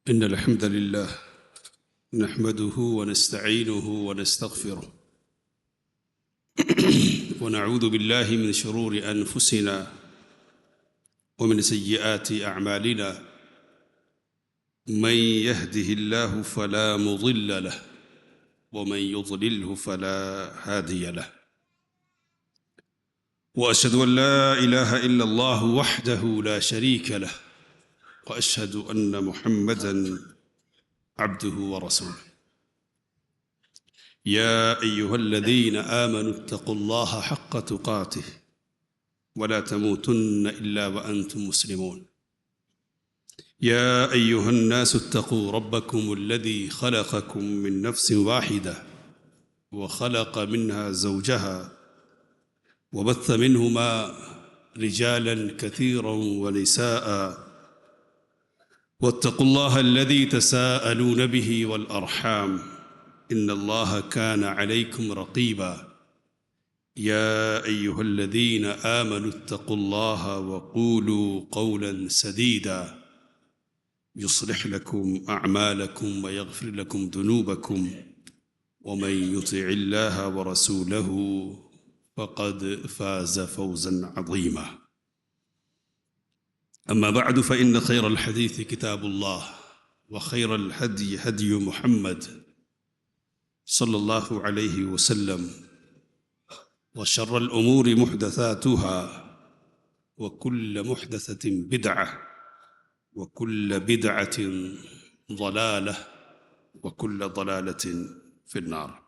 إن الحمد لله نحمده ونستعينه ونستغفره ونعوذ بالله من شرور أنفسنا ومن سيئات أعمالنا من يهده الله فلا مضل له ومن يضلله فلا هادي له وأشهد أن لا إله إلا الله وحده لا شريك له وأشهد أن محمدًا عبده ورسوله يا أيها الذين آمنوا اتقوا الله حق تقاته ولا تموتن إلا وأنتم مسلمون يا أيها الناس اتقوا ربكم الذي خلقكم من نفس واحدة وخلق منها زوجها وبث منهما رجالا كثيرا ونساء واتقوا الله الذي تساءلون به والأرحام إن الله كان عليكم رقيبا يا أيها الذين آمنوا اتقوا الله وقولوا قولا سديدا يصلح لكم أعمالكم ويغفر لكم ذنوبكم ومن يطع الله ورسوله فقد فاز فوزا عظيما أما بعد فإن خير الحديث كتاب الله وخير الهدي هدي محمد صلى الله عليه وسلم وشر الأمور محدثاتها وكل محدثة بدعة وكل بدعة ضلالة وكل ضلالة في النار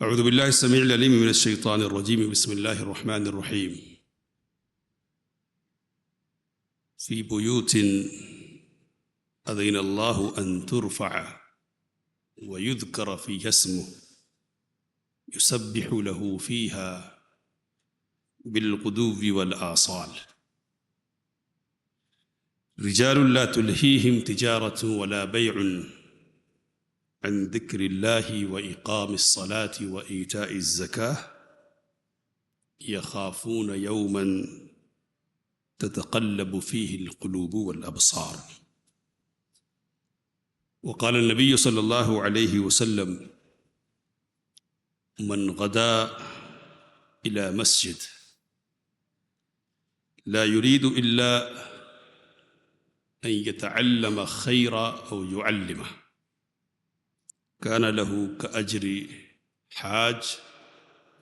أعوذ بالله السميع العليم من الشيطان الرجيم بسم الله الرحمن الرحيم في بيوت أذن الله أن ترفع ويذكر فيها اسمه يسبح له فيها بالغدو والآصال رجال لا تلهيهم تجارة ولا بيع عن ذكر الله وإقام الصلاة وإيتاء الزكاة يخافون يوما تتقلب فيه القلوب والأبصار وقال النبي صلى الله عليه وسلم من غدا إلى مسجد لا يريد إلا أن يتعلم خيرا أو يعلمه كان له كأجر حاج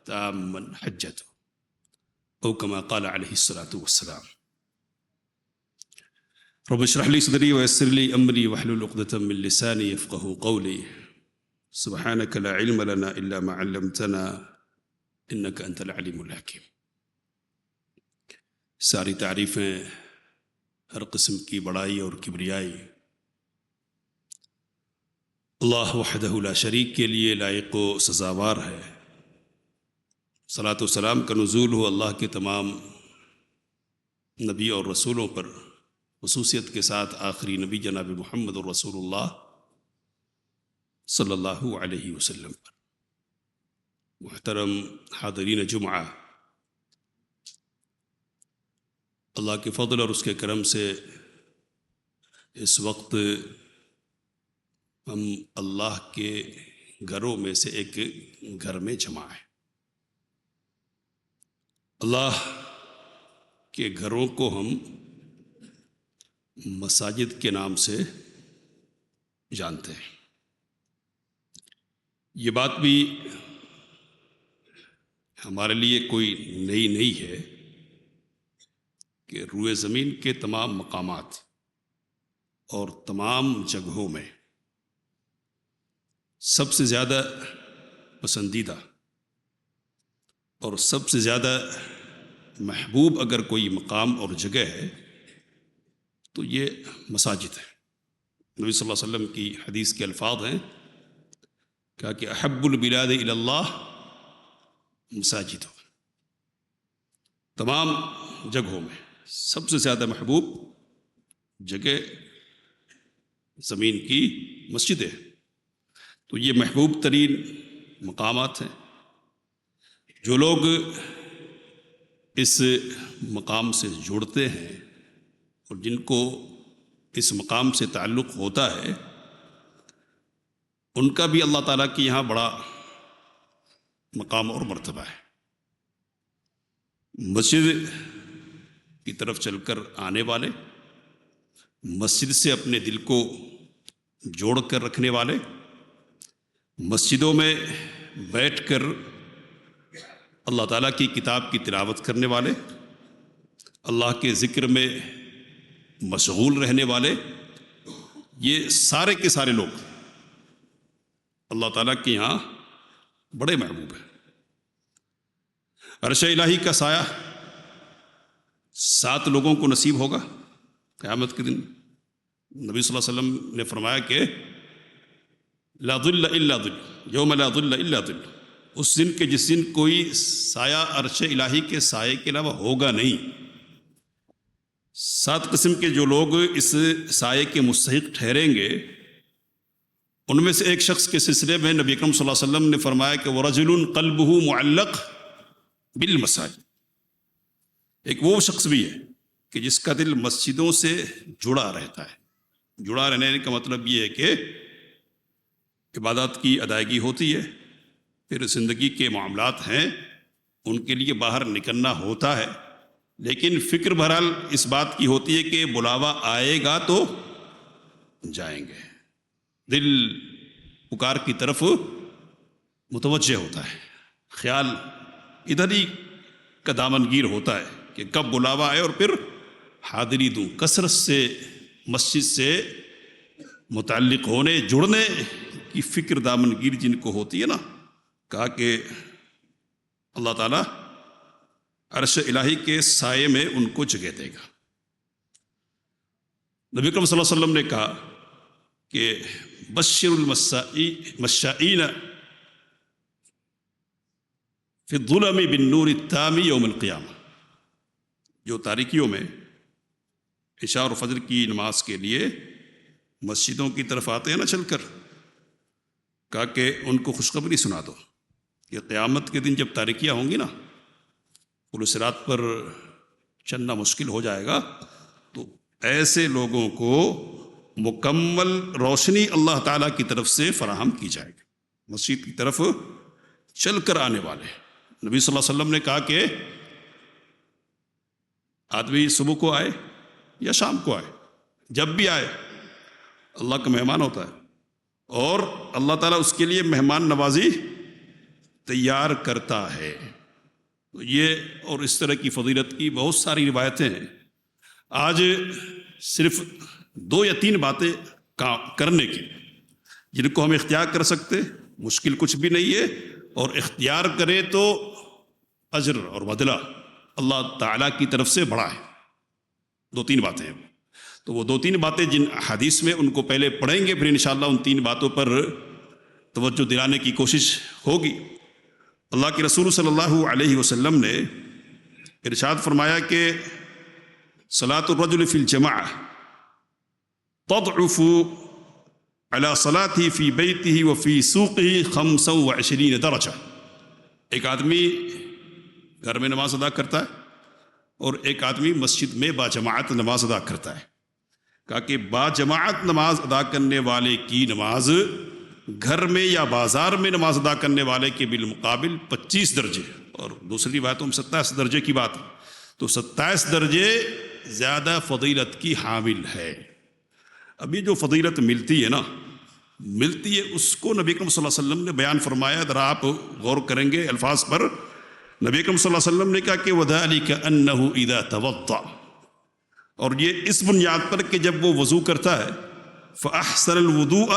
تاما حجته أو كما قال عليه الصلاة والسلام رب اشرح لي صدري ويسر لي أمري واحلل عقدة من لساني يفقهوا قولي سبحانك لا علم لنا إلا ما علمتنا إنك أنت العليم الحكيم ساری تعریفیں ہر قسم کی بڑائی اور کبریائی اللہ وحدہ لا شریک کے لیے لائق و سزاوار ہے صلاۃ و سلام کا نزول ہو اللہ کے تمام نبی اور رسولوں پر خصوصیت کے ساتھ آخری نبی جناب محمد الرسول اللہ صلی اللہ علیہ وسلم پر محترم حاضرین جمعہ اللہ کے فضل اور اس کے کرم سے اس وقت ہم اللہ کے گھروں میں سے ایک گھر میں جمع ہیں اللہ کے گھروں کو ہم مساجد کے نام سے جانتے ہیں یہ بات بھی ہمارے لیے کوئی نئی نہیں ہے کہ روئے زمین کے تمام مقامات اور تمام جگہوں میں سب سے زیادہ پسندیدہ اور سب سے زیادہ محبوب اگر کوئی مقام اور جگہ ہے تو یہ مساجد ہے نبی صلی اللہ علیہ وسلم کی حدیث کے الفاظ ہیں کہا کہ احب البلاد الی اللہ مساجد تمام جگہوں میں سب سے زیادہ محبوب جگہ زمین کی مسجد ہے تو یہ محبوب ترین مقامات ہیں جو لوگ اس مقام سے جڑتے ہیں اور جن کو اس مقام سے تعلق ہوتا ہے ان کا بھی اللہ تعالیٰ کے یہاں بڑا مقام اور مرتبہ ہے۔ مسجد کی طرف چل کر آنے والے، مسجد سے اپنے دل کو جوڑ کر رکھنے والے، مسجدوں میں بیٹھ کر اللہ تعالیٰ کی کتاب کی تلاوت کرنے والے، اللہ کے ذکر میں مشغول رہنے والے، یہ سارے کے سارے لوگ اللہ تعالیٰ کے یہاں بڑے محبوب ہیں۔ عرش الہی کا سایہ 7 لوگوں کو نصیب ہوگا قیامت کے دن۔ نبی صلی اللہ علیہ وسلم نے فرمایا کہ لا ظل الا ظل یوم لا ظل الا ظل، اس دن کے جس دن کوئی سایہ عرش الہی کے سائے کے علاوہ ہوگا نہیں۔ 7 قسم کے جو لوگ اس سائے کے مستحق ٹھہریں گے، ان میں سے ایک شخص کے سلسلے میں نبی اکرم صلی اللہ علیہ وسلم نے فرمایا کہ وَرَجُلٌ قَلْبُهُ مُعَلَّقٌ بِالْمَسَاجِدِ، ایک وہ شخص بھی ہے کہ جس کا دل مسجدوں سے جڑا رہتا ہے۔ جڑا رہنے کا مطلب یہ ہے کہ عبادات کی ادائیگی ہوتی ہے، پھر زندگی کے معاملات ہیں ان کے لیے باہر نکلنا ہوتا ہے، لیکن فکر بہرحال اس بات کی ہوتی ہے کہ بلاوا آئے گا تو جائیں گے۔ دل پکار کی طرف متوجہ ہوتا ہے، خیال ادھر ہی کا دامنگیر ہوتا ہے کہ کب بلاوا آئے اور پھر حاضری دوں۔ کثرت سے مسجد سے متعلق ہونے جڑنے کی فکر دامنگیر جن کو ہوتی ہے نا، کہا کہ اللہ تعالیٰ عرش الہی کے سائے میں ان کو جگہ دے گا۔ نبی اکرم صلی اللہ علیہ وسلم نے کہا کہ بشر المشائین فی الظلم بالنور التام یوم القیامہ، جو تاریکیوں میں عشاء اور فجر کی نماز کے لیے مسجدوں کی طرف آتے ہیں نا چل کر، کہا کہ ان کو خوشخبری سنا دو کہ قیامت کے دن جب تاریکیاں ہوں گی نا، پل صراط پر چلنا مشکل ہو جائے گا، تو ایسے لوگوں کو مکمل روشنی اللہ تعالیٰ کی طرف سے فراہم کی جائے گی۔ مسجد کی طرف چل کر آنے والے، نبی صلی اللہ علیہ وسلم نے کہا کہ آدمی صبح کو آئے یا شام کو آئے، جب بھی آئے اللہ کا مہمان ہوتا ہے اور اللہ تعالیٰ اس کے لیے مہمان نوازی تیار کرتا ہے۔ تو یہ اور اس طرح کی فضیلت کی بہت ساری روایتیں ہیں۔ آج صرف 2 یا 3 باتیں کرنے کی جن کو ہم اختیار کر سکتے، مشکل کچھ بھی نہیں ہے، اور اختیار کرے تو اجر اور بدلہ اللہ تعالیٰ کی طرف سے بڑا ہے۔ 2-3 باتیں ہیں، تو وہ 2-3 باتیں جن حدیث میں ان کو پہلے پڑھیں گے، پھر انشاءاللہ ان 3 باتوں پر توجہ دلانے کی کوشش ہوگی۔ اللہ کے رسول صلی اللہ علیہ وسلم نے ارشاد فرمایا کہ صلاۃ الرجل فی الجماعہ تضعف علی صلاته فی بیتہ وفی سوقہ 25 درجہ۔ ایک آدمی گھر میں نماز ادا کرتا ہے اور ایک آدمی مسجد میں باجماعت نماز ادا کرتا ہے، کہا کہ باجماعت نماز ادا کرنے والے کی نماز گھر میں یا بازار میں نماز ادا کرنے والے کے بالمقابل 25 درجے، اور دوسری باتوں میں 27 درجے کی بات ہے، تو 27 درجے زیادہ فضیلت کی حامل ہے۔ اب یہ جو فضیلت ملتی ہے نا، ملتی ہے اس کو نبی اکرم صلی اللہ علیہ وسلم نے بیان فرمایا۔ ذرا آپ غور کریں گے الفاظ پر، نبی اکرم صلی اللہ علیہ وسلم نے کہا کہ وَذَلِكَ أَنَّهُ إِذَا تَوَضَّعَ، اور یہ اس بنیاد پر کہ جب وہ وضو کرتا ہے فَأَحْسَنَ الْوُضُوءَ،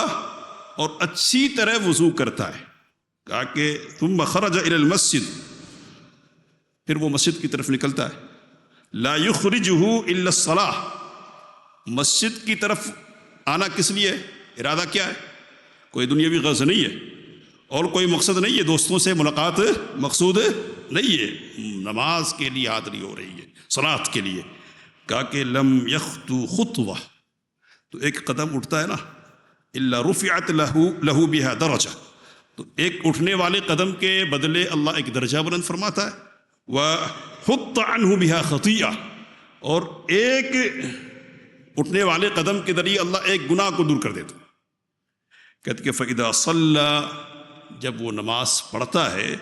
اور اچھی طرح وضو کرتا ہے، کہا کہ ثُمَّ خَرَجَ إِلَى الْمَسْجِدِ، پھر وہ مسجد کی طرف نکلتا ہے، لَا يُخْرِجُهُ إِلَّا الصَّلَاةِ، مسجد کی طرف آنا کس لیے، ارادہ کیا ہے؟ کوئی دنیاوی غرض نہیں ہے اور کوئی مقصد نہیں ہے، دوستوں سے ملاقات مقصود نہیں ہے، نماز کے لیے حاضری ہو رہی ہے، صلاۃ کے لیے، کہا کہ لم یخطو خطوہ، تو ایک قدم اٹھتا ہے نا، الا رفعت لہو بہا درجہ، تو ایک اٹھنے والے قدم کے بدلے اللہ ایک درجہ بلند فرماتا ہے، وحط عنہ بہا خطیئہ، اور ایک اٹھنے والے قدم کے ذریعے اللہ ایک گناہ کو دور کر دیتا ہے۔ کہتے کہ فَإِذَا صَلَّى، جب وہ نماز پڑھتا ہے،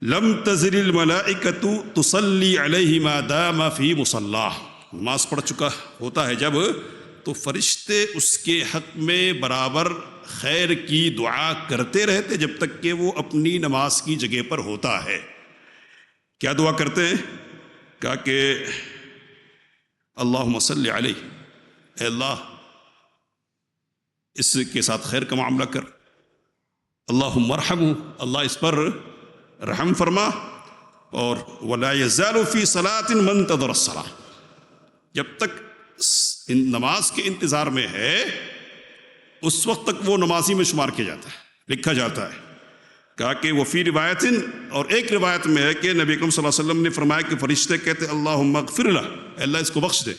لم تزل الملائکۃ تصلی علیہ ما دام فی مصلاہ، نماز پڑھ چکا ہوتا ہے جب، تو فرشتے اس کے حق میں برابر خیر کی دعا کرتے رہتے جب تک کہ وہ اپنی نماز کی جگہ پر ہوتا ہے۔ کیا دعا کرتے ہیں؟ کہا کہ اللہم صلی علیہ، اے اللہ اس کے ساتھ خیر کا معاملہ کر، اللہم ارحمہ، اللہ اس پر رحم فرما، اور ولا یزال فی صلاۃ من انتظر الصلاۃ، جب تک نماز کے انتظار میں ہے اس وقت تک وہ نمازی میں شمار کیا جاتا ہے، لکھا جاتا ہے۔ کہا کہ وہ فی روایت، اور ایک روایت میں ہے کہ نبی اکرم صلی اللہ علیہ وسلم نے فرمایا کہ فرشتے کہتے اللہم اغفر لہ، اے اللہ اس کو بخش دے،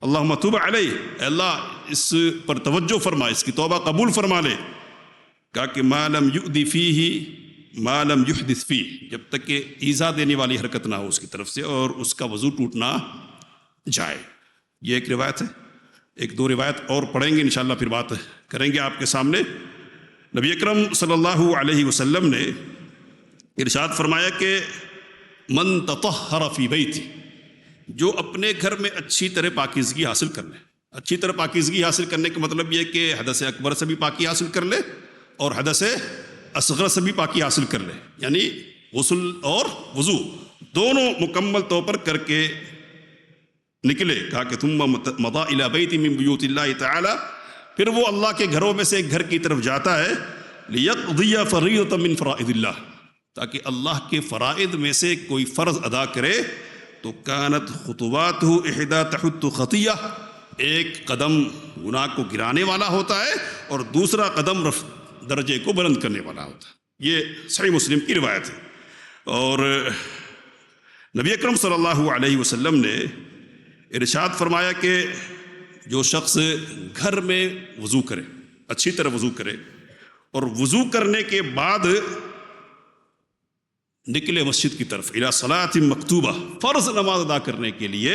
اللہم تب علیہ، اے اللہ اس پر توجہ فرما، اس کی توبہ قبول فرما لے۔ کہا کہ ما لم یؤذی فیہ ما لم یحدث فیہ، جب تک کہ ایذا دینے والی حرکت نہ ہو اس کی طرف سے اور اس کا وضو ٹوٹنا جائے۔ یہ ایک روایت ہے، ایک دو روایت اور پڑھیں گے انشاءاللہ، پھر بات کریں گے آپ کے سامنے۔ نبی اکرم صلی اللہ علیہ وسلم نے ارشاد فرمایا کہ من تطہر فی بیتہ، جو اپنے گھر میں اچھی طرح پاکیزگی حاصل کر لے۔ اچھی طرح پاکیزگی حاصل کرنے کا مطلب یہ کہ حدث اکبر سے بھی پاکی حاصل کر لے اور حدث اصغر سے بھی پاکی حاصل کر لے، یعنی غسل اور وضو دونوں مکمل طور پر کر کے نکلے۔ کہا کہ ثم مضى الى بیت من بیوت اللہ تعالی، پھر وہ اللہ کے گھروں میں سے ایک گھر کی طرف جاتا ہے، لیقضی فریضۃ من فرائض اللہ، تاکہ اللہ کے فرائض میں سے کوئی فرض ادا کرے، تو کانت خطواتہ احدی تحط خطیہ، ایک قدم گناہ کو گرانے والا ہوتا ہے اور دوسرا قدم درجے کو بلند کرنے والا ہوتا ہے۔ یہ صحیح مسلم کی روایت ہے۔ اور نبی اکرم صلی اللہ علیہ وسلم نے ارشاد فرمایا کہ جو شخص گھر میں وضو کرے، اچھی طرح وضو کرے، اور وضو کرنے کے بعد نکلے مسجد کی طرف الی صلاۃ مکتوبہ، فرض نماز ادا کرنے کے لیے،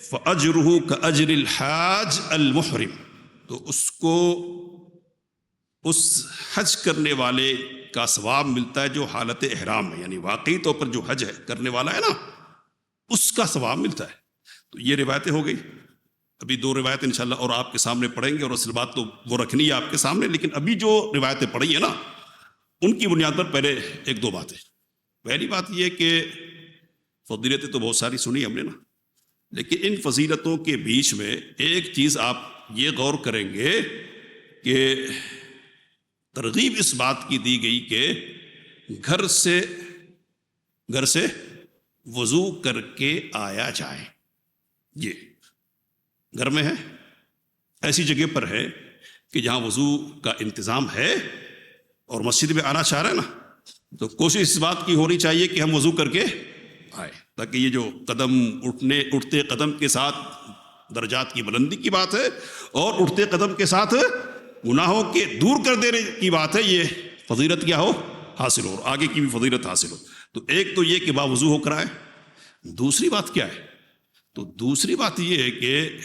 فاجرہ کاجر الحاج المحرم، تو اس کو اس حج کرنے والے کا ثواب ملتا ہے جو حالت احرام ہے، یعنی واقعی طور پر جو حج ہے کرنے والا ہے نا، اس کا ثواب ملتا ہے۔ تو یہ روایتیں ہو گئی، ابھی دو روایتیں انشاءاللہ اور آپ کے سامنے پڑھیں گے، اور اصل بات تو وہ رکھنی ہے آپ کے سامنے، لیکن ابھی جو روایتیں پڑھی ہیں نا ان کی بنیاد پر پہلے ایک دو باتیں۔ پہلی بات یہ کہ فضیلتیں تو بہت ساری سنی ہم نے نا، لیکن ان فضیلتوں کے بیچ میں ایک چیز آپ یہ غور کریں گے کہ ترغیب اس بات کی دی گئی کہ گھر سے وضو کر کے آیا جائے۔ یہ گھر میں ہے، ایسی جگہ پر ہے کہ جہاں وضو کا انتظام ہے اور مسجد میں آنا چاہ رہے ہیں نا، تو کوشش اس بات کی ہونی چاہیے کہ ہم وضو کر کے آئے، تاکہ یہ جو قدم اٹھتے قدم کے ساتھ درجات کی بلندی کی بات ہے اور اٹھتے قدم کے ساتھ گناہوں کے دور کر دینے کی بات ہے، یہ فضیلت کیا ہو، حاصل ہو، آگے کی بھی فضیلت حاصل ہو۔ تو ایک تو یہ کہ باوضو ہو کر آئے۔ دوسری بات کیا ہے؟ تو دوسری بات یہ ہے کہ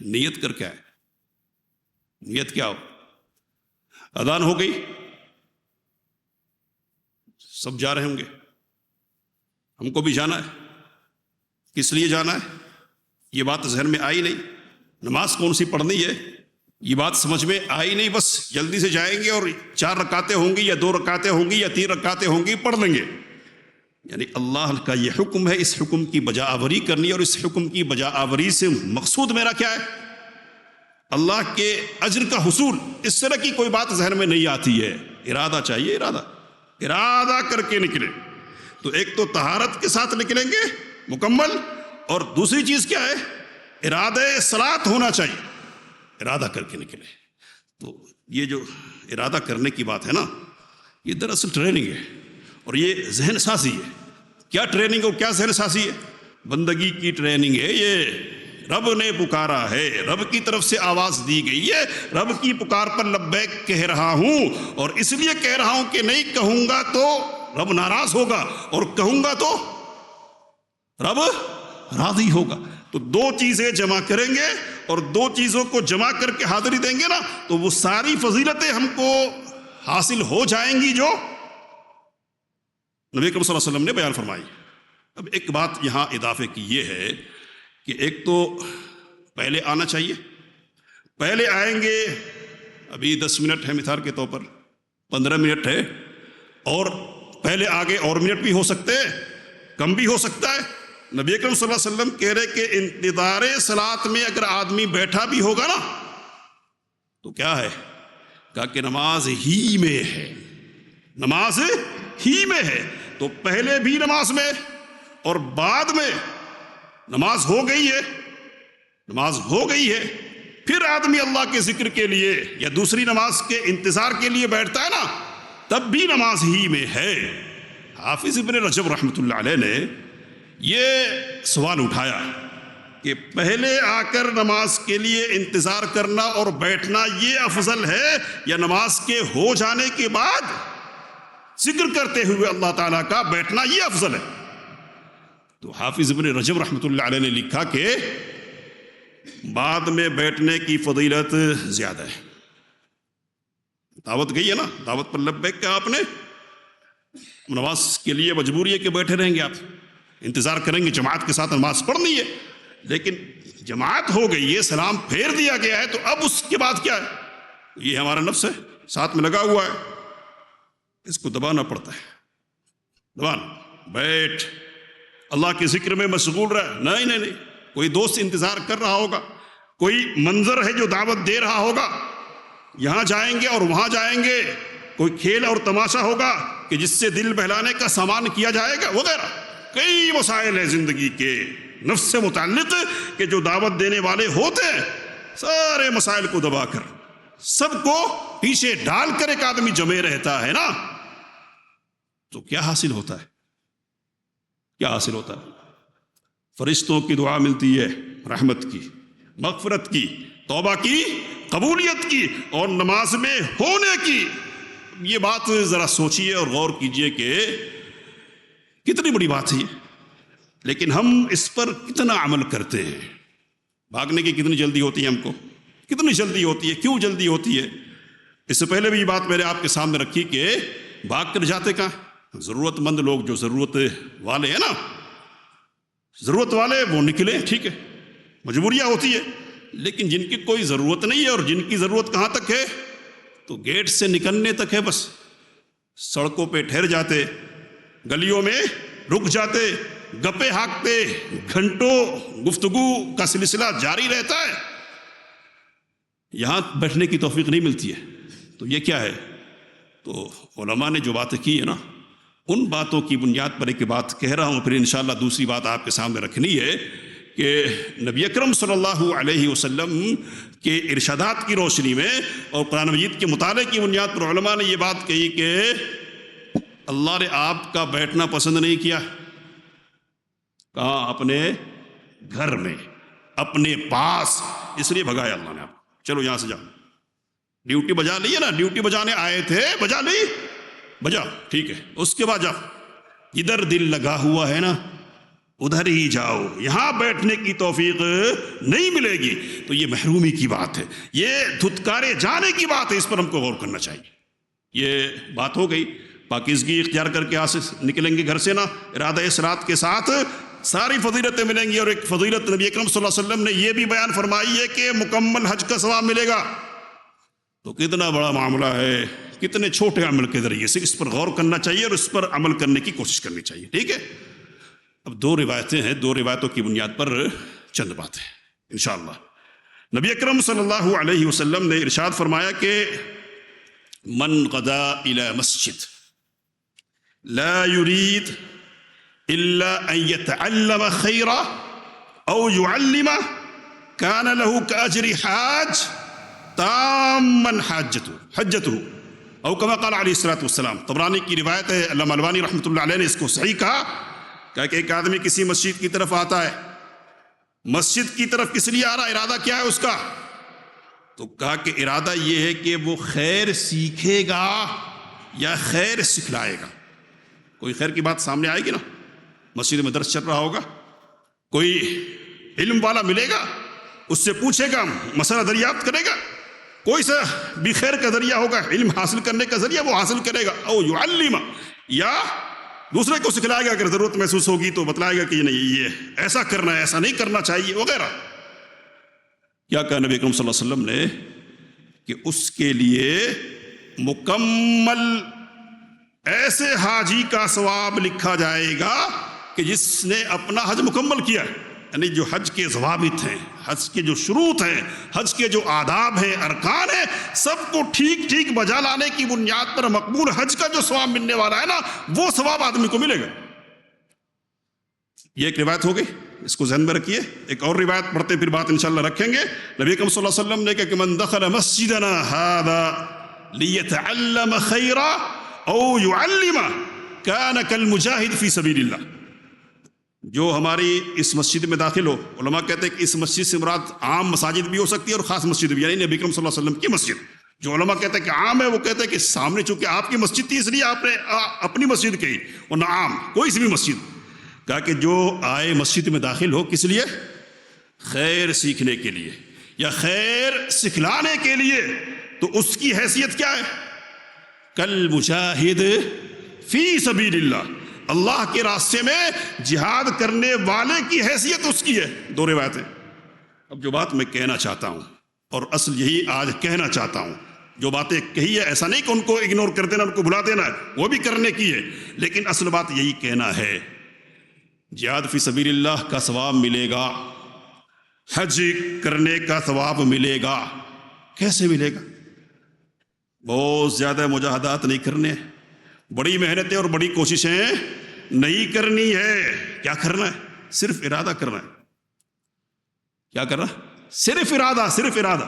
نیت کر کے آئے۔ نیت کیا ہو؟ اذان ہو گئی، سب جا رہے ہوں گے، ہم کو بھی جانا ہے۔ کس لیے جانا ہے یہ بات ذہن میں آئی نہیں، نماز کون سی پڑھنی ہے یہ بات سمجھ میں آئی نہیں، بس جلدی سے جائیں گے اور 4 رکعتیں ہوں گی یا 2 رکعتیں ہوں گی یا 3 رکعتیں ہوں گی، پڑھ لیں گے۔ یعنی اللہ کا یہ حکم ہے، اس حکم کی بجا آوری کرنی، اور اس حکم کی بجا آوری سے مقصود میرا کیا ہے؟ اللہ کے اجر کا حصول۔ اس طرح کی کوئی بات ذہن میں نہیں آتی ہے، ارادہ چاہیے، ارادہ کر کے نکلے۔ تو ایک تو طہارت کے ساتھ نکلیں گے مکمل، اور دوسری چیز کیا ہے؟ ارادہ صلاۃ ہونا چاہیے، ارادہ کر کے نکلے۔ تو یہ جو ارادہ کرنے کی بات ہے نا، یہ دراصل ٹریننگ ہے، اور یہ ذہن سازی ہے۔ کیا ٹریننگ اور کیا ذہن سازی ہے؟ بندگی کی ٹریننگ ہے یہ۔ رب نے پکارا ہے، رب کی طرف سے آواز دی گئی ہے، رب کی پکار پر لبیک کہہ رہا ہوں، اور اس لیے کہہ رہا ہوں کہ نہیں کہوں گا تو رب ناراض ہوگا، اور کہوں گا تو رب راضی ہوگا۔ تو دو چیزیں جمع کریں گے اور دو چیزوں کو جمع کر کے حاضری دیں گے نا تو وہ ساری فضیلتیں ہم کو حاصل ہو جائیں گی جو نبی اکرم صلی اللہ علیہ وسلم نے بیان فرمائی۔ اب ایک بات یہاں اضافے کی یہ ہے کہ ایک تو پہلے آنا چاہیے، پہلے آئیں گے، ابھی 10 منٹ ہے مثال کے طور پر، 15 منٹ ہے، اور پہلے آگے اور منٹ بھی ہو سکتے ہیں، کم بھی ہو سکتا ہے۔ نبی اکرم صلی اللہ علیہ وسلم کہہ رہے کہ انتظار صلاۃ میں اگر آدمی بیٹھا بھی ہوگا نا تو کیا ہے، کہا کہ نماز ہی میں ہے، نماز ہی میں ہے، تو پہلے بھی نماز میں اور بعد میں نماز ہو گئی ہے، نماز ہو گئی ہے، پھر آدمی اللہ کے ذکر کے لیے یا دوسری نماز کے انتظار کے لیے بیٹھتا ہے نا تب بھی نماز ہی میں ہے۔ حافظ ابن رجب رحمۃ اللہ علیہ نے یہ سوال اٹھایا کہ پہلے آ کر نماز کے لیے انتظار کرنا اور بیٹھنا یہ افضل ہے یا نماز کے ہو جانے کے بعد ذکر کرتے ہوئے اللہ تعالیٰ کا بیٹھنا یہ افضل ہے؟ تو حافظ ابن رجب رحمۃ اللہ علیہ نے لکھا کہ بعد میں بیٹھنے کی فضیلت زیادہ ہے۔ دعوت گئی ہے نا، دعوت پر لبیک کہا آپ نے، نماز کے لیے مجبوری ہے کہ بیٹھے رہیں گے، آپ انتظار کریں گے، جماعت کے ساتھ نماز پڑھنی ہے، لیکن جماعت ہو گئی ہے، سلام پھیر دیا گیا ہے، تو اب اس کے بعد کیا ہے؟ یہ ہمارا نفس ہے، ساتھ میں لگا ہوا ہے، اس کو دبانا پڑتا ہے، دبانا، بیٹھ، اللہ کے ذکر میں مشغول رہا، نہیں، کوئی دوست انتظار کر رہا ہوگا، کوئی منظر ہے جو دعوت دے رہا ہوگا، یہاں جائیں گے اور وہاں جائیں گے، کوئی کھیل اور تماشا ہوگا کہ جس سے دل بہلانے کا سامان کیا جائے گا وغیرہ، کئی مسائل ہیں زندگی کے نفس سے متعلق کہ جو دعوت دینے والے ہوتے ہیں سارے مسائل کو دبا کر سب کو پیچھے ڈال کر ایک آدمی جمے رہتا ہے نا، تو کیا حاصل ہوتا ہے؟ کیا حاصل ہوتا ہے؟ فرشتوں کی دعا ملتی ہے، رحمت کی، مغفرت کی، توبہ کی، قبولیت کی اور نماز میں ہونے کی۔ یہ بات ذرا سوچئے اور غور کیجئے کہ کتنی بڑی بات ہے یہ، لیکن ہم اس پر کتنا عمل کرتے ہیں؟ بھاگنے کی کتنی جلدی ہوتی ہے ہم کو، کتنی جلدی ہوتی ہے، کیوں جلدی ہوتی ہے؟ اس سے پہلے بھی یہ بات میں نے آپ کے سامنے رکھی کہ بھاگ کر جاتے کہاں؟ ضرورت مند لوگ جو ضرورت والے ہیں نا، ضرورت والے وہ نکلے، ٹھیک ہے، مجبوریاں ہوتی ہے، لیکن جن کی کوئی ضرورت نہیں ہے اور جن کی ضرورت کہاں تک ہے تو گیٹ سے نکلنے تک ہے، بس سڑکوں پہ ٹھہر جاتے، گلیوں میں رک جاتے، گپے ہانکتے، گھنٹوں گفتگو کا سلسلہ جاری رہتا ہے، یہاں بیٹھنے کی توفیق نہیں ملتی ہے۔ تو یہ کیا ہے؟ تو علماء نے جو باتیں کی ہے نا، ان باتوں کی بنیاد پر ایک بات کہہ رہا ہوں، پھر انشاءاللہ دوسری بات آپ کے سامنے رکھنی ہے کہ نبی اکرم صلی اللہ علیہ وسلم کے ارشادات کی روشنی میں اور قرآن مجید کے مطالعے کی بنیاد پر علماء نے یہ بات کہی کہ اللہ نے آپ کا بیٹھنا پسند نہیں کیا، کہاں؟ اپنے گھر میں، اپنے پاس، اس لیے بھگایا اللہ نے آپ، چلو یہاں سے جاؤ، ڈیوٹی بجا لی ہے نا، ڈیوٹی بجانے آئے تھے، بجا لی، بجا، ٹھیک ہے، اس کے بعد جاؤ، ادھر دل لگا ہوا ہے نا ادھر ہی جاؤ، یہاں بیٹھنے کی توفیق نہیں ملے گی، تو یہ محرومی کی بات ہے، یہ دھتکارے جانے کی بات ہے، اس پر ہم کو غور کرنا چاہیے۔ یہ بات ہو گئی، پاکیزگی اختیار کر کے آج نکلیں گے گھر سے نا ارادہ صلاۃ کے ساتھ، ساری فضیلتیں ملیں گی، اور ایک فضیلت نبی اکرم صلی اللہ علیہ وسلم نے یہ بھی بیان فرمائی ہے کہ مکمل حج کا ثواب ملے گا۔ تو کتنا بڑا معاملہ ہے، کتنے چھوٹے عمل کے ذریعے سے اس پر غور کرنا چاہیے اور اس پر عمل کرنے کی کوشش کرنی چاہیے، ٹھیک ہے۔ اب 2 روایتیں ہیں، 2 روایتوں کی بنیاد پر چند باتیں انشاءاللہ۔ نبی اکرم صلی اللہ علیہ وسلم نے ارشاد فرمایا کہ من غدا الى مسجد لا يريد الا ان يتعلم خيرا او يعلم كان له كاجر حاج تاما حجته او كما قال علیہ الصلوۃ والسلام۔ طبرانی کی روایت ہے، علامہ البانی رحمۃ اللہ علیہ نے اس کو صحیح کہا کہ ایک آدمی کسی مسجد کی طرف آتا ہے، مسجد کی طرف کس لیے آ رہا، ارادہ کیا ہے اس کا؟ تو کہا کہ ارادہ یہ ہے کہ وہ خیر سیکھے گا یا خیر سکھلائے گا۔ کوئی خیر کی بات سامنے آئے گی نا، مسجد میں درس چل رہا ہوگا، کوئی علم والا ملے گا، اس سے پوچھے گا، مسئلہ دریافت کرے گا، کوئی سا بھی خیر کا ذریعہ ہوگا علم حاصل کرنے کا ذریعہ وہ حاصل کرے گا، او یعلم، یا دوسرے کو سکھلائے گا، اگر ضرورت محسوس ہوگی تو بتلائے گا کہ نہیں یہ ایسا کرنا ہے، ایسا نہیں کرنا چاہیے وغیرہ۔ کیا کہا نبی اکرم صلی اللہ علیہ وسلم نے کہ اس کے لیے مکمل ایسے حاجی کا ثواب لکھا جائے گا کہ جس نے اپنا حج مکمل کیا ہے، یعنی جو حج کے ضوابط ہیں، حج کے جو شروط ہیں، حج کے جو آداب ہیں، ارکان ہیں، سب کو ٹھیک ٹھیک بجا لانے کی بنیاد پر مقبول حج کا جو ثواب ملنے والا ہے نا، وہ ثواب آدمی کو ملے گا۔ یہ ایک روایت ہو گئی، اس کو ذہن میں رکھیے۔ ایک اور روایت پڑھتے پھر بات انشاءاللہ رکھیں گے۔ نبی اکرم صلی اللہ علیہ وسلم نے کہا کہ من دخل مسجدنا هذا ليتعلم خيرا او يعلم كان كالمجاهد في سبيل الله۔ جو ہماری اس مسجد میں داخل ہو، علماء کہتے ہیں کہ اس مسجد سے مراد عام مساجد بھی ہو سکتی ہے اور خاص مسجد بھی، یعنی نبی اکرم صلی اللہ علیہ وسلم کی مسجد۔ جو علماء کہتے ہیں کہ عام ہے، وہ کہتے ہیں کہ سامنے چونکہ آپ کی مسجد تھی اس لیے آپ نے اپنی مسجد کہی، ورنہ عام کوئی سی بھی مسجد۔ کہا کہ جو آئے مسجد میں داخل ہو کس لیے؟ خیر سیکھنے کے لیے یا خیر سکھلانے کے لیے، تو اس کی حیثیت کیا ہے؟ کل مجاہد فی سبیل اللہ، اللہ کے راستے میں جہاد کرنے والے کی حیثیت اس کی ہے۔ دو روایتیں۔ اب جو بات میں کہنا چاہتا ہوں، اور اصل یہی آج کہنا چاہتا ہوں، جو باتیں کہی ہے ایسا نہیں کہ ان کو اگنور کر دینا، ان کو بھلا دینا ہے، وہ بھی کرنے کی ہے، لیکن اصل بات یہی کہنا ہے، جہاد فی سبیل اللہ کا ثواب ملے گا، حج کرنے کا ثواب ملے گا۔ کیسے ملے گا؟ بہت زیادہ مجاہدات نہیں کرنے، بڑی محنتیں اور بڑی کوششیں نہیں کرنی ہے۔ کیا کرنا ہے؟ صرف ارادہ کرنا ہے۔ کیا کرنا؟ صرف ارادہ، صرف ارادہ۔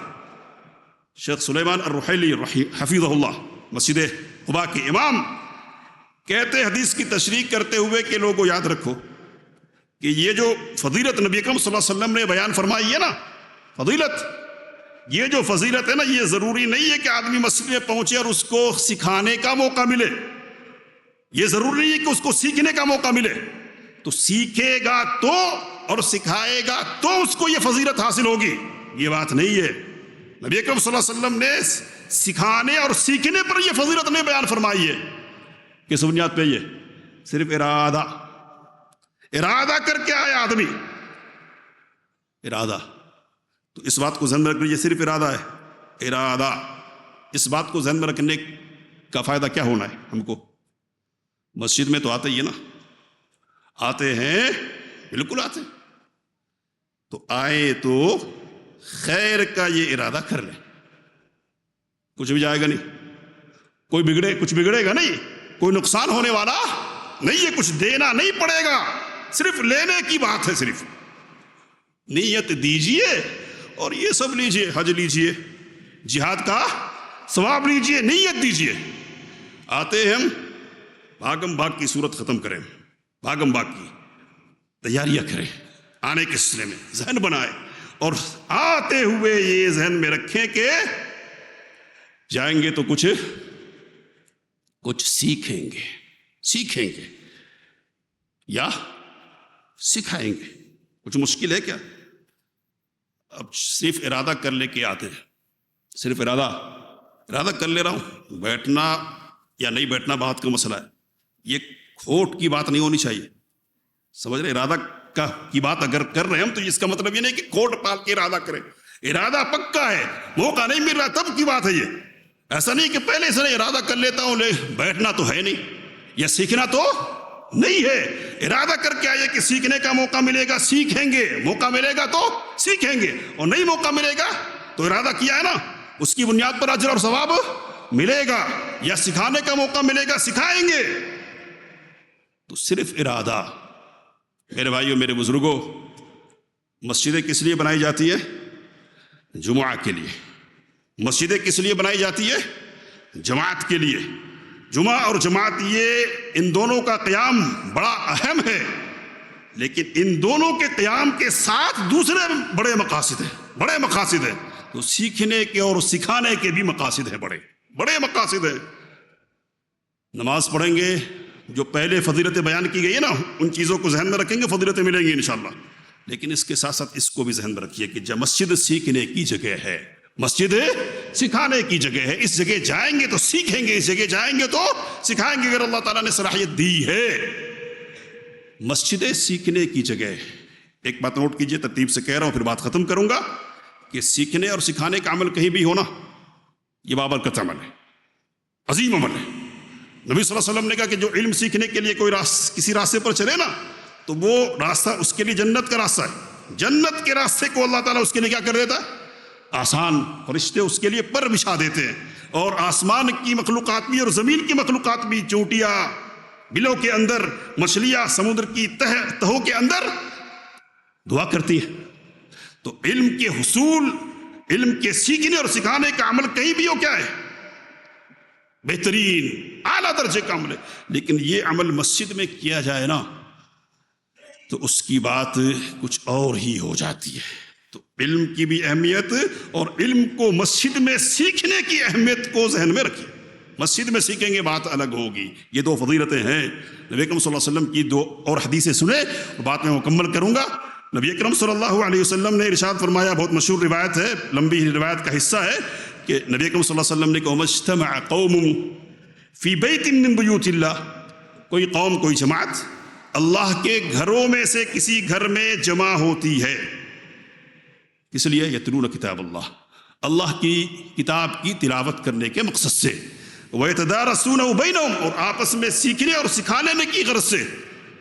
شیخ سلیمان الرحیلی حفظہ اللہ، مسجد قباء کے امام، کہتے حدیث کی تشریح کرتے ہوئے کہ لوگوں یاد رکھو کہ یہ جو فضیلت نبی اکرم صلی اللہ علیہ وسلم نے بیان فرمائی ہے نا، فضیلت، یہ جو فضیلت ہے نا، یہ ضروری نہیں ہے کہ آدمی مسجد میں پہنچے اور اس کو سکھانے کا موقع ملے، یہ ضروری نہیں ہے کہ اس کو سیکھنے کا موقع ملے۔ تو سیکھے گا تو اور سکھائے گا تو اس کو یہ فضیلت حاصل ہوگی، یہ بات نہیں ہے۔ نبی اکرم صلی اللہ علیہ وسلم نے سکھانے اور سیکھنے پر یہ فضیلت نہیں بیان فرمائی ہے۔ کس بنیاد پہ؟ یہ صرف ارادہ، ارادہ کر کے آیا آدمی، ارادہ۔ تو اس بات کو ذہن میں رکھنا، یہ صرف ارادہ ہے، ارادہ۔ اس بات کو ذہن میں رکھنے کا فائدہ کیا ہونا ہے ہم کو؟ مسجد میں تو آتے ہی ہے نا، آتے ہیں، بالکل آتے ہیں، تو آئے تو خیر کا یہ ارادہ کر لیں، کچھ بھی جائے گا نہیں، کوئی بگڑے، کچھ بگڑے گا نہیں، کوئی نقصان ہونے والا نہیں ہے، کچھ دینا نہیں پڑے گا، صرف لینے کی بات ہے۔ صرف نیت دیجئے اور یہ سب لیجئے، حج لیجئے، جہاد کا ثواب لیجئے، نیت دیجئے۔ آتے ہیں ہم، بھاگم بھاگ کی صورت ختم کریں، بھاگم بھاگ کی تیاریاں کریں، آنے کے سلسلے میں ذہن بنائے، اور آتے ہوئے یہ ذہن میں رکھیں کہ جائیں گے تو کچھ سیکھیں گے یا سکھائیں گے۔ کچھ مشکل ہے کیا؟ اب صرف ارادہ کر لے کے آتے ہیں، صرف ارادہ کر لے رہا ہوں، بیٹھنا یا نہیں بیٹھنا بات کا مسئلہ ہے، یہ کھوٹ کی بات نہیں ہونی چاہیے، سمجھ رہے؟ ارادہ کی بات اگر کر رہے ہیں ہم تو اس کا مطلب یہ نہیں کہ کھوٹ پال کے ارادہ کریں، ارادہ پکا ہے، موقع نہیں مل رہا تب کی بات ہے یہ۔ ایسا نہیں کہ پہلے سے ارادہ کر لیتا ہوں، بیٹھنا تو ہے نہیں یا سیکھنا تو نہیں ہے، ارادہ کر کے آئیے کہ سیکھنے کا موقع ملے گا سیکھیں گے، موقع ملے گا تو سیکھیں گے، اور نہیں موقع ملے گا تو ارادہ کیا ہے نا، اس کی بنیاد پر اجر اور ثواب ملے گا، یا سکھانے کا موقع ملے گا سکھائیں گے۔ تو صرف ارادہ۔ میرے بھائیوں، میرے بزرگوں، مسجدیں کس لیے بنائی جاتی ہے؟ جمعہ کے لیے۔ مسجدیں کس لیے بنائی جاتی ہے؟ جماعت کے لیے۔ جمعہ اور جماعت، یہ ان دونوں کا قیام بڑا اہم ہے، لیکن ان دونوں کے قیام کے ساتھ دوسرے بڑے مقاصد ہیں، تو سیکھنے کے اور سکھانے کے بھی مقاصد ہیں، بڑے مقاصد ہیں۔ نماز پڑھیں گے، جو پہلے فضیلتیں بیان کی گئی ہے نا، ان چیزوں کو ذہن میں رکھیں گے، فضیلتیں ملیں گی انشاءاللہ۔ لیکن اس کے ساتھ ساتھ اس کو بھی ذہن میں رکھیے کہ جب مسجد سیکھنے کی جگہ ہے، مسجد سکھانے کی جگہ ہے، اس جگہ جائیں گے تو سیکھیں گے، اس جگہ جائیں گے تو سکھائیں گے اگر اللہ تعالیٰ نے صلاحیت دی ہے۔ مسجد سیکھنے کی جگہ ہے۔ ایک بات نوٹ کیجئے، ترتیب سے کہہ رہا ہوں پھر بات ختم کروں گا، کہ سیکھنے اور سکھانے کا عمل کہیں بھی ہونا یہ بابرکت عمل ہے، عظیم عمل ہے۔ نبی صلی اللہ علیہ وسلم نے کہا کہ جو علم سیکھنے کے لیے کوئی کسی راستے پر چلے نا تو وہ راستہ اس کے لیے جنت کا راستہ ہے۔ جنت کے راستے کو اللہ تعالیٰ اس کے لیے کیا کر دیتا ہے؟ آسان۔ فرشتے اس کے لیے پر بچھا دیتے ہیں، اور آسمان کی مخلوقات بھی اور زمین کی مخلوقات بھی، چونٹیاں بلوں کے اندر، مچھلیاں سمندر کی تہوں کے اندر دعا کرتی ہے۔ تو علم کے حصول، علم کے سیکھنے اور سکھانے کا عمل کہیں بھی ہو کیا ہے؟ بہترین اعلیٰ درجے کا عمل ہے۔ لیکن یہ عمل مسجد میں کیا جائے نا تو اس کی بات کچھ اور ہی ہو جاتی ہے۔ تو علم کی بھی اہمیت اور علم کو مسجد میں سیکھنے کی اہمیت کو ذہن میں رکھیے۔ مسجد میں سیکھیں گے بات الگ ہوگی۔ یہ دو فضیلتیں ہیں۔ نبی اکرم صلی اللہ علیہ وسلم کی دو اور حدیثیں سنیں، بات میں مکمل کروں گا۔ نبی اکرم صلی اللہ علیہ وسلم نے ارشاد فرمایا، بہت مشہور روایت ہے، لمبی روایت کا حصہ ہے، کہ نبی اکرم صلی اللہ علیہ وسلم نے کہا مجتمع قوم فی بیت من بیوت اللہ، کوئی قوم، کوئی جماعت اللہ کے گھروں میں سے کسی گھر میں جمع ہوتی ہے، اس لیے یتلون کتاب اللہ کی کتاب کی تلاوت کرنے کے مقصد سے، وَيَتَدَارَسُونَهُ بَيْنَهُمْ، اور آپس میں سیکھنے اور سکھا لینے کی غرض سے۔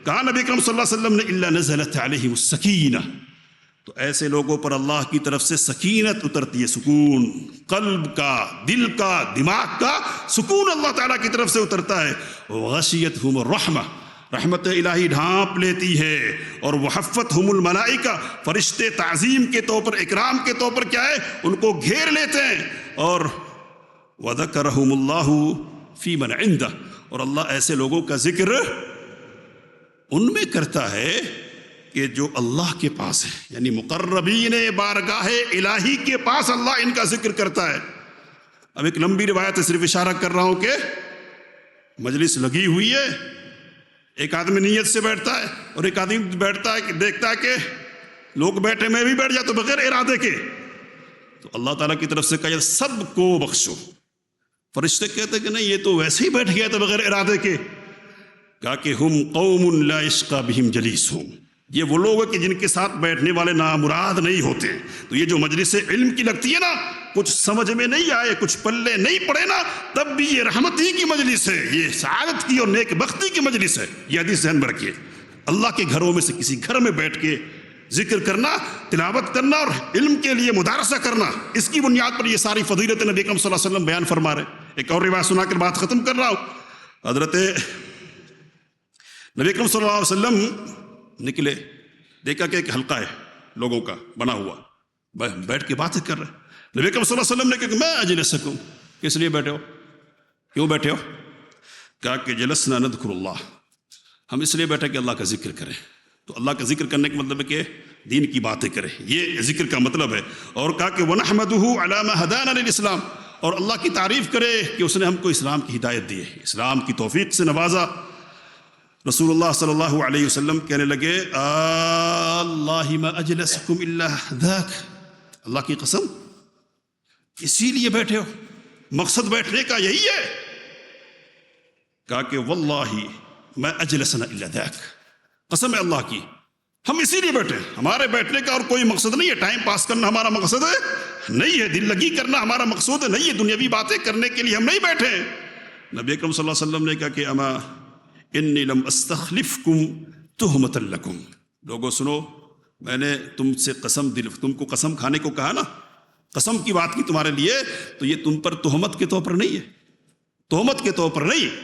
کہا نبی اکرم صلی اللہ علیہ وسلم نے اِلَّا نَزَلَتْ عَلَيْهِمُ السَّكِينَةُ، تو ایسے لوگوں پر اللہ کی طرف سے سکینت اترتی ہے، سکون، قلب کا، دل کا، دماغ کا سکون اللہ تعالیٰ کی طرف سے اترتا ہے۔ وَغَشِيَتْهُمُ الرَّحْمَةُ، رحمت الہی ڈھانپ لیتی ہے، اور وحفتہم الملائکہ، فرشتے تعظیم کے طور پر، اکرام کے طور پر کیا ہے، ان کو گھیر لیتے ہیں۔ اور وذکرہم اللہ فی من عندہ، اور اللہ ایسے لوگوں کا ذکر ان میں کرتا ہے کہ جو اللہ کے پاس ہے، یعنی مقربین بارگاہ الہی کے پاس اللہ ان کا ذکر کرتا ہے۔ اب ایک لمبی روایت ہے، صرف اشارہ کر رہا ہوں کہ مجلس لگی ہوئی ہے، ایک آدمی نیت سے بیٹھتا ہے اور ایک آدمی بیٹھتا ہے کہ دیکھتا ہے کہ لوگ بیٹھے، میں بھی بیٹھ جاتا ہوں بغیر ارادے کے، تو اللہ تعالیٰ کی طرف سے کہا سب کو بخشو۔ فرشتے کہتے کہ نہیں، یہ تو ویسے ہی بیٹھ گیا تھا بغیر ارادے کے۔ کہا کہ ہم قوم لا یشقی بہم جلیسہم، یہ وہ لوگ ہیں کہ جن کے ساتھ بیٹھنے والے نامراد نہیں ہوتے۔ تو یہ جو مجلس علم کی لگتی ہے نا، کچھ سمجھ میں نہیں آئے، کچھ پلے نہیں پڑے نا، تب بھی یہ رحمت ہی کی مجلس ہے، یہ سعادت کی اور نیک بختی کی مجلس ہے۔ یہ حدیث ذہن میں رکھیے۔ اللہ کے گھروں میں سے کسی گھر میں بیٹھ کے ذکر کرنا، تلاوت کرنا اور علم کے لیے مدارسہ کرنا، اس کی بنیاد پر یہ ساری فضیلت نبی اکرم صلی اللہ علیہ وسلم بیان فرما رہے ہیں۔ ایک اور روایت سنا کر بات ختم کر رہا ہوں۔ حضرت نبی اکرم صلی اللہ علیہ وسلم نکلے، دیکھا کہ ایک حلقہ ہے لوگوں کا بنا ہوا، بیٹھ کے باتیں کر رہے۔ نبی اکرم صلی اللہ علیہ وسلم نے کہا کہ میں اجلسکم، کس لیے بیٹھے ہو، کیوں بیٹھے ہو؟ کہا کہ جلسنا نذکر اللہ، ہم اس لیے بیٹھے کہ اللہ کا ذکر کریں۔ تو اللہ کا ذکر کرنے کا مطلب ہے کہ دین کی باتیں کریں، یہ ذکر کا مطلب ہے۔ اور کہا کہ وَنَحْمَدُهُ عَلَى مَا هَدَانَا لِلْإِسْلَامِ، اور اللہ کی تعریف کرے کہ اس نے ہم کو اسلام کی ہدایت دی ہے، اسلام کی توفیق سے نوازا۔ رسول اللہ صلی اللہ علیہ وسلم کہنے لگے اللہ ما اجلسکم الا ذاک، اللہ کی قسم اسی لیے بیٹھے ہو، مقصد بیٹھنے کا یہی ہے؟ کہا کہ واللہ ما اجلسنا الا ذاک، قسم ہے اللہ کی ہم اسی لیے بیٹھے، ہمارے بیٹھنے کا اور کوئی مقصد نہیں ہے، ٹائم پاس کرنا ہمارا مقصد ہے نہیں ہے، دل لگی کرنا ہمارا مقصود نہیں ہے، دنیاوی باتیں کرنے کے لیے ہم نہیں بیٹھے۔ نبی اکرم صلی اللہ علیہ وسلم نے کہا کہ اما انی لم استخلفکم تہمۃ لکم، لوگوں سنو، میں نے تم سے تم کو قسم کھانے کو کہا نا، قسم کی بات کی تمہارے لیے، تو یہ تم پر تہمت کے طور پر نہیں ہے، تہمت کے طور پر نہیں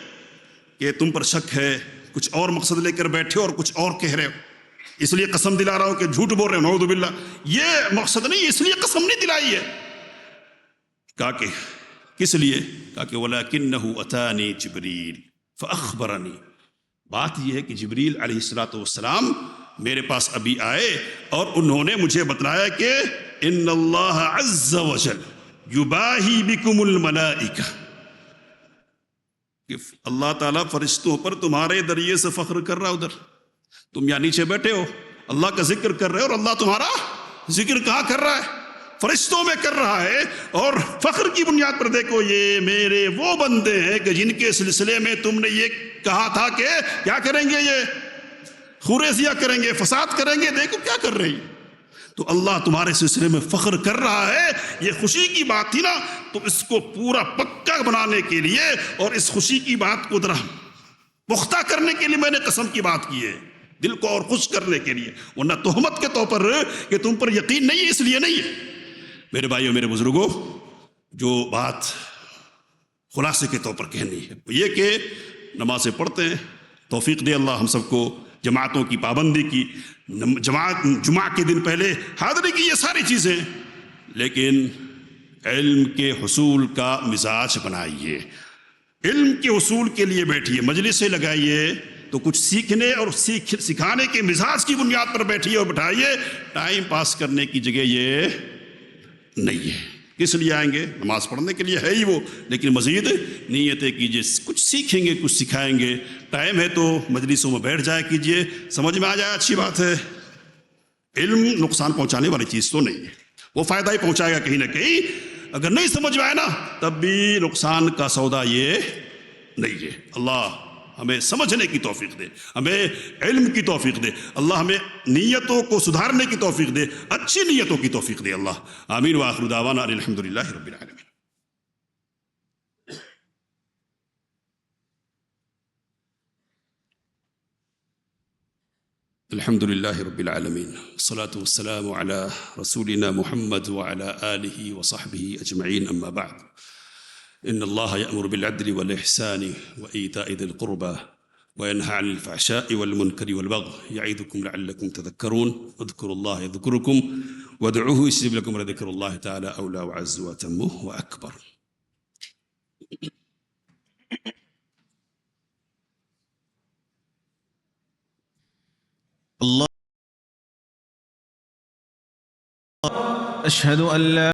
کہ تم پر شک ہے، کچھ اور مقصد لے کر بیٹھے ہو اور کچھ اور کہہ رہے ہو، اس لیے قسم دلا رہا ہوں کہ جھوٹ بول رہے ہو، نعوذ باللہ، یہ مقصد نہیں، اس لیے قسم نہیں دلائی ہے۔ کہا کہ کس لیے؟ کہا کہ وَلَكِنَّهُ أَتَانِي جِبْرِيلٌ فَأَخْبَرَنِي، بات یہ ہے کہ جبریل علیہ السلام میرے پاس ابھی آئے اور انہوں نے مجھے بتلایا کہ ان اللہ عز وجل یباہی بکم الملائکہ، کہ اللہ تعالیٰ فرشتوں پر تمہارے ذریعے سے فخر کر رہا، ادھر تم یہاں نیچے بیٹھے ہو، اللہ کا ذکر کر رہے اور اللہ تمہارا ذکر کہاں کر رہا ہے؟ فرشتوں میں کر رہا ہے. اور فخر کی بنیاد پر دیکھو یہ میرے وہ بندے ہیں کہ جن کے سلسلے میں تم نے یہ کہا تھا کہ کیا کریں گے، یہ خوریزیہ کریں گے، فساد کریں گے، دیکھو کیا کر رہے ہیں. تو اللہ تمہارے سلسلے میں فخر کر رہا ہے. یہ خوشی کی بات تھی نا، تو اس کو پورا پکا بنانے کے لیے اور اس خوشی کی بات کو ذرا پختہ کرنے کے لیے میں نے قسم کی بات کی ہے، دل کو اور خوش کرنے کے لیے. ورنہ تہمت کے طور پر کہ تم پر یقین نہیں ہے اس لیے نہیں ہے. میرے بھائیوں، میرے بزرگوں، جو بات خلاصے کے طور پر کہنی ہے وہ یہ کہ نمازیں پڑھتے ہیں، توفیق دے اللہ ہم سب کو جماعتوں کی پابندی کی، جمعہ کے دن پہلے حاضری کی، یہ ساری چیزیں. لیکن علم کے حصول کا مزاج بنائیے، علم کے حصول کے لیے بیٹھیے، مجلسیں لگائیے تو کچھ سیکھنے اور سکھانے کے مزاج کی بنیاد پر بیٹھیے اور بٹھائیے. ٹائم پاس کرنے کی جگہ یہ نہیں ہے. کس لیے آئیں گے؟ نماز پڑھنے کے لیے ہے ہی وہ، لیکن مزید نیتیں کیجیے، کچھ سیکھیں گے، کچھ سکھائیں گے. ٹائم ہے تو مجلسوں میں بیٹھ جایا کیجیے، سمجھ میں آ جائے اچھی بات ہے. علم نقصان پہنچانے والی چیز تو نہیں ہے، وہ فائدہ ہی پہنچائے گا کہیں نہ کہیں. اگر نہیں سمجھ میں آئے نا تب بھی نقصان کا سودا یہ نہیں ہے. اللہ ہمیں سمجھنے کی توفیق دے، ہمیں علم کی توفیق دے، اللہ ہمیں نیتوں کو سدھارنے کی توفیق دے، اچھی نیتوں کی توفیق دے اللہ. آمین. وآخر دعوانا الحمدللہ رب العالمین. الحمد لله رب العالمين، والصلاة والسلام على رسولنا محمد وعلى آله وصحبه أجمعين. أما بعد، إن الله يأمر بالعدل والإحسان وإيتاء ذي القربى وينهى عن الفحشاء والمنكر والبغي يعظكم لعلكم تذكرون. اذكروا الله يذكركم وادعوه يستجب لكم، ولذكر الله تعالى أولى وأعز وأتم وأكبر. الله أشهد أن لا